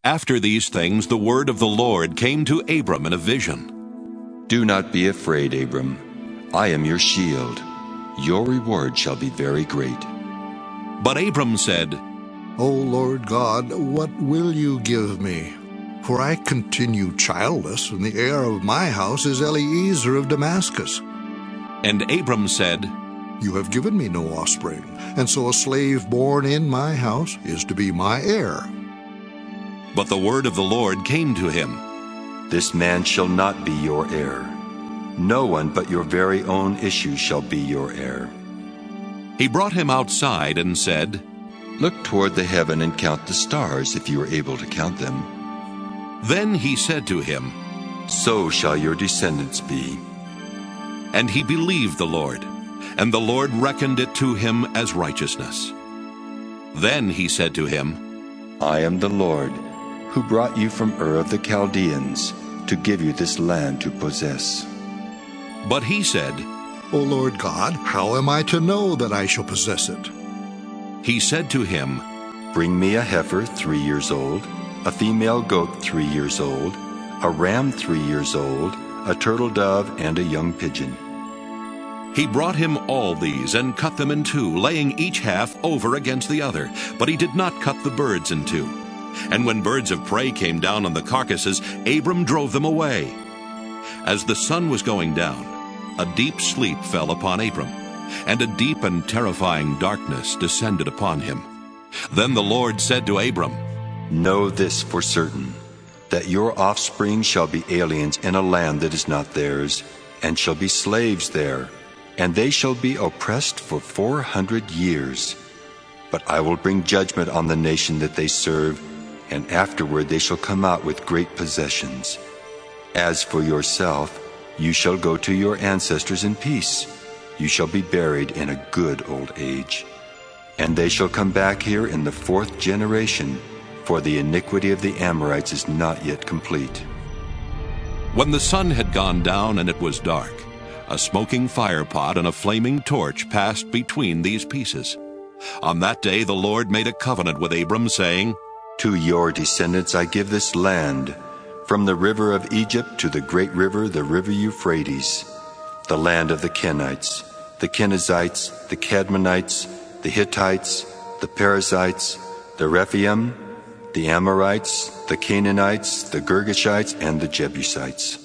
After these things, the word of the Lord came to Abram in a vision. Do not be afraid, Abram. I am your shield. Your reward shall be very great. But Abram said, O Lord God, what will you give me? For I continue childless, and the heir of my house is Eliezer of Damascus. And Abram said, You have given me no offspring, and so a slave born in my house is to be my heir. But the word of the Lord came to him. This man shall not be your heir. No one but your very own issue shall be your heir. He brought him outside and said, Look toward the heaven and count the stars, if you are able to count them. Then he said to him, So shall your descendants be. And he believed the Lord, and the Lord reckoned it to him as righteousness. Then he said to him, I am the Lord, who brought you from Ur of the Chaldeans, to give you this land to possess. But he said, O Lord God, how am I to know that I shall possess it? He said to him, Bring me a heifer 3 years old, a female goat 3 years old, a ram 3 years old, a turtle dove, and a young pigeon. He brought him all these and cut them in two, laying each half over against the other. But he did not cut the birds in two. And when birds of prey came down on the carcasses, Abram drove them away. As the sun was going down, a deep sleep fell upon Abram, and a deep and terrifying darkness descended upon him. Then the Lord said to Abram, Know this for certain, that your offspring shall be aliens in a land that is not theirs, and shall be slaves there, and they shall be oppressed for 400 years. But I will bring judgment on the nation that they serve, and afterward they shall come out with great possessions. As for yourself, you shall go to your ancestors in peace. You shall be buried in a good old age. And they shall come back here in the 4th generation, for the iniquity of the Amorites is not yet complete. When the sun had gone down and it was dark, a smoking firepot and a flaming torch passed between these pieces. On that day the Lord made a covenant with Abram, saying, To your descendants I give this land, from the river of Egypt to the great river, the river Euphrates, the land of the Kenites, the Kenizzites, the Cadmonites, the Hittites, the Perizzites, the Rephaim, the Amorites, the Canaanites, the Girgashites, and the Jebusites.